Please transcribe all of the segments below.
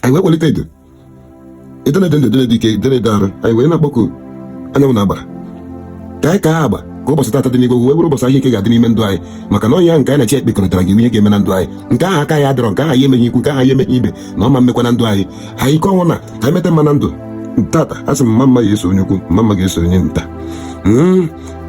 anyị wee kwalite edo na-ede ike edo arụ, anyị wee na-akpọku anyanwụ na-agbara ka anyị ka agba ka ụbọchị tata dị n'igwe wee bụrụ ụbọchị ahụ ike ga-adị n'ime ndụ anyị, maka na onye ahụ nke anyị na-eche ekpekọrịtara gị ihe ga-eme na ndụ anyị, nke ahụ aka ya adịrọ, nke ahụ ya emeghị ikwu, nke ahụ ya emeghị ibe na ọma mmekwa na ndụ anyị ike ọnwụ na ka anyị meta mma na ndụ tata. A sị m mma ga-eso onye ukwu, mma ga-eso onye nta.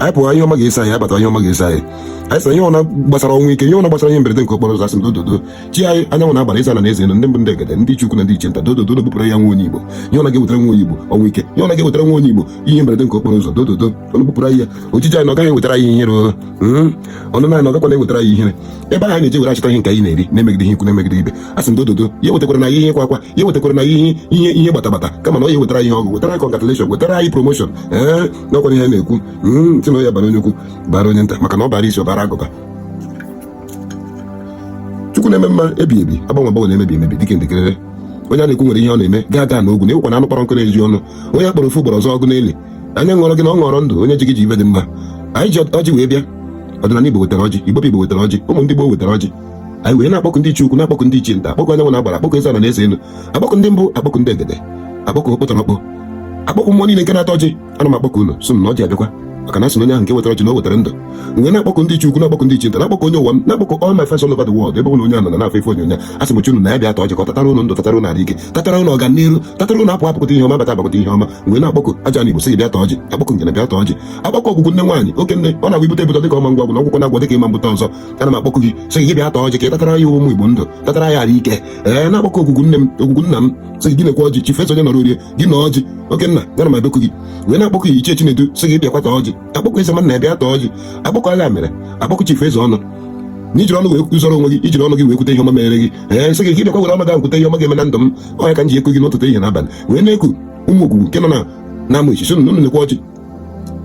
Anyị pụọ ihe ọma ga-eso anyị, abata ihe ọma ga-eso anyị. Anyị sịrị ihe ọna gbasara ọnwụ ike, ihe ọna gbasara ihe mberede nke okporo ụzọ, asị m dododo chi anyị anyanwụ na-agbara ịza na eze elu, ndị mbụ ndị egede, ndị Chukwu na ndị iche nta, dododo na-ebupụrụ ya nwa onye Igbo, ihe ọna ga-ewetara nwa onye Igbo ọnwụ ike, ihe ọna ga-ewetara nwa onye Igbo ihe mberede nke okporo ụzọ, dododo na-ebupụrụ ya ojiji anyị na ọ gaghị ewetara ya ihere ọnụ naanị ọ gakwana ewetara ya ihere. Ebe anyị na-eje were achịta ihe nke anyị na-eri na-emegide ihe ikwu na-emegide ibe, asị m dododo ya wetakwara na ihe ịkwa akwa, ya wetakwara na ihe gbata kama na ọ ya wetara ihe ọgụ, wetara anyị congratulation, wetara anyị promotion. N'ọkwara ihe na-ekwu sị na ya bara onye ukwu bara onye nta, maka na ọ bara isi ọ bara agụba. Chukwu na-eme mma ebi ebi, agbanwe na-emebi emebi dịka ndekere. Onye a na-ekwu nwere ihe ọ na-eme gaa n'ogwu na-ewekwa na anụ kpọrọ nkụ na-eji ọnụ. Onye akpọrọ ofu ugboro ọzọ ọgụ n'eli, anya ṅụrọ gị na ọ ṅụrọ ndụ, onye ji gị ji ibe dị mma. Anyị ji ọjị wee bịa, ọdịnala Igbo wetara ọjị, Igbo wetara ọjị, ụmụ ndị Igbo wetara ọjị. Anyị wee na-akpọkụ ndị Chukwu, na-akpọkụ ndị ichie nta, akpọkụ anyanwụ na-agbara, akpọkụ eze ala na eze elu, akpọkụ ndị mbụ, akpọkụ ndị egede, akpọkụ okpotọrọkpọ, akpọkụ mmụọ niile nke na-ata ọjị. Ana m akpọkụ unu sị m na ọjị abịakwa, maka na asị na onye ahụ nke wetara ọjị na o wetara ndụ. Mgbe na-akpọkụ ndị Chukwu, na-akpọkụ ndị ichie nta, na-akpọkụ onye ụwa m, na-akpọkụ all my friends all over the world, ebe ụlọ onye ahụ nọ na-afọ ife onyonyo, asị m chunu na ya bịa ata ọjị ka ọ tatara ụnụ ndụ, tatara ụnụ ike, tatara ụnụ ọganiru, tatara ụnụ apụ apụkọta ihe ọma, bata abakọta ihe ọma. Mgbe na-akpọkụ aja Igbo sị gị bịa ta ọjị, akpọkụ ngene bịa ta ọjị, akpọkụ ọgwụgwụ nne nwaanyị oke nne ọ na-agwa ibute ebute dịka ọma ngwa ọgwụ na ọgwụkwọ na-agwọ dịka ịma mbụta ọzọ. Ana m akpọkụ gị sị gị bịa ta ọjị ka ị tatara ya ụmụ Igbo ndụ, tatara ya ara ike. Na-akpọkụ ọgwụgwụ nne m, ọgwụgwụ nna m sị gị nekwa ọjị, Chief Eze onye nọrọ orie gị na ọjị oke nna ya na m abekụ gị. Wee na-akpọkụ gị Ichie Chinedu sị gị bịakwa ta ọjị, akpọkụ eze nwanna ya bịa ta ọjị, akpọkụ agha mere, akpọkụ Chief Eze ọnụ na ijiri ọnụ wee kwuzọrọ onwe gị, ijiri ọnụ gị wee kwute ihe ọma mere gị. Sị gị bịakwa were ọnụ gị kwute ihe ọma ga-eme na ndụ m. Ọnya ka m ji ekwu gị n'ụtụtụ ihe n'abalị wee na-eku ụmụ ogwugwu nke nọ na amụ ichi sị nụ nekwa ọjị,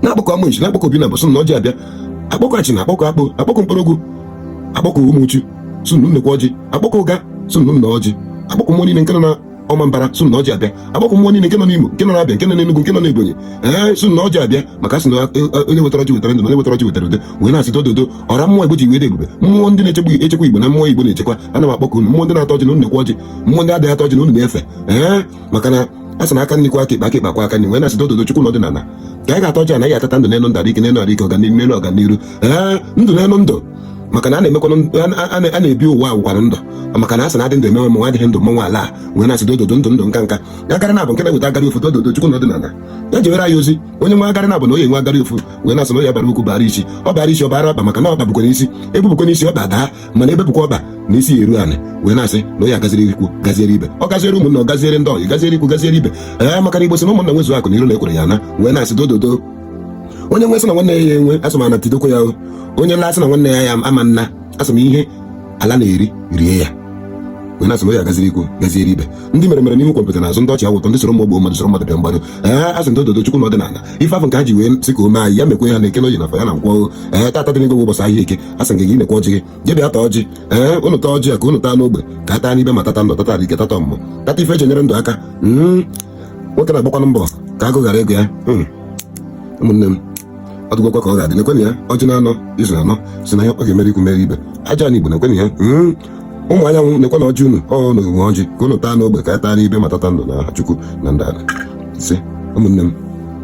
na-akpọkọ amụ ichi, na-akpọkọ obi na bụ sị na ọjị abịa, akpọkọ achị na akpọkọ akpụ, akpọkọ mkpọrọgwụ, akpọkọ ụmụ uchu sị nụ nekwa ọjị, akpọkọ ụga sị nụ nna ọjị, akpọkọ mmụọ niile nke nọ na ọma mbara sị na ọjị abịa, akpọkọ mmụọ niile nke nọ n'Imo, nke nọ n'Abịa, nke nọ n'Enugu, nke nọ n'Ebonyi sị na ọjị abịa, maka sị na onye wetara ọjị wetara ndụ, onye wetara ọjị wetara udo. Wee na-asị dododo ọra mmụọ Igbo ji wee dị ebube, mmụọ ndị na-echekwa Igbo na mmụọ Igbo na-echekwa. Ana m akpọkọ unu mmụọ ndị na-atọ ọjị na unu nekwa ọjị, mmụọ ndị adịghị atọ ọjị na unu na-efe maka na a sị na aka nnikwa aka ikpe akwa aka nri. Wee na-asị dododo Chukwu n'ọdịnala ka anyị ga-atọ ọjị anaghị atata ndụ n'elu ndụ adịke, n'elu adịke, ọganiru n'elu ọganiru, ndụ n'elu ndụ, maka na a na-ebi ụwa agwụkwara ndụ, maka na a sị na adị ndụ emewe mmanwụ adịghị ndụ mmanwụ ala. Wee na-asị dododo ndụ nka nka ya agara na abụ nke na-eweta agara ofu, dododo Chukwu n'ọdịnala ya jewere anyị ozi. Onye nwe agara na abụ na onye nwe agara ofu. Wee na-asị na onye bara ukwu bara isi, ọ bara isi ọ bara ọba, maka na ọba bụkwa n'isi, ebubukwa n'isi ọba daa, mana ebepụkwa ọba na isi ya eru anị. Wee na-asị na onye agaziri ikwu gaziere ibe, ọ gaziere ụmụnna, ọ gaziere ndị ọyị, gaziere ikwu gaziere ibe maka na Igbo sị na ụmụnna nwezu akụ na iru na ekwere ya na. Wee na-asị dododo onye nwe sị na nwanne ya enwe, asị m ana tidokwa ya, onye nla asị na nwanne ya ama nna, asị m ihe ala na-eri rie ya. Wee na-asị na onye agaziri ikwu gaziere ibe, ndị mere n'ihu kọmputa na azụ, ndị ọchị awụtọ, ndị soro mgbogbo mmadụ, soro mmadụ bịa mgbado. Asị m dododo Chukwu n'ọdịnala ife afọ nke ha ji wee sị ka ome anyị ya mekwe ha na eke na oyi na fa ya na nkwọ tata dị n'ego ụbọchị ahịa eke. Asị gị nekwa ọjị gị je bịa ta ọjị, unu taa ọjị a ka unu taa n'ogbe, ka a taa n'ibe ma tata ndụ, tata ike, tata ọmụmụ, tata ife eji enyere ndụ aka. Nwoke na-agbakwanụ mbọ ka agụ ghara ego ya. Ụmụnne m ọdụgwakwa ka ọ ga-adị, nekwenụ ya ọjị na-anọ izu anọ si na ya ọ ga-emere ikwu mere ibe aja Igbo, nekwenụ ya ụmụ anyanwụ nekwa na ọjị unu ọ nwe ọjị ka unu taa n'ogbe, ka a taa n'ibe ma tata ndụ na aha Chukwu na ndị ala ise. Ụmụnne m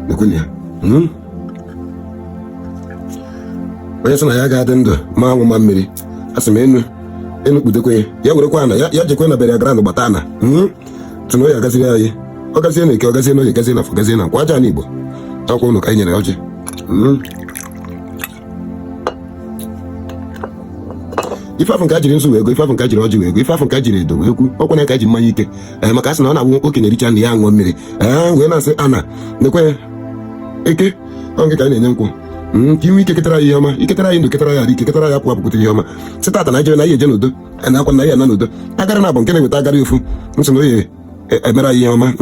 nekwenụ ya onye sị na ya ga-adị ndụ ma anwụ ma mmiri, asị m enu kpudekwe ya werekwa ana ya jekwe na bere agara gbata ana tụ na onye agaziri anyị, ọ gazie na eke, ọ gazie na oye, gazie na afọ, gazie na nkwa aja Igbo akwa ụnụ ka anyị nyere ọjị. Ife afọ nke a jiri nzu wee go, ife afọ nke a jiri ọjị wee go, ife afọ nke a jiri edo wee kwu, ọkwa na ka ji mmanya ike maka a sị na ọ na-awụ okenye richa na ya aṅụọ mmiri. Wee na-asị ana nekwe eke ọ nke ka anyị na-enye nkwụ ka inwe ike ketara ya ihe ọma, iketara ya ndụ, ketara ya ara ike, ketara ya apụ apụpụta ihe ọma. Sị tata na ijere na ihe eje n'udo, na akwa na ya na n'udo, agara na abụ nke na-eweta agara ofu nsị na oye emere anyị ihe ọma.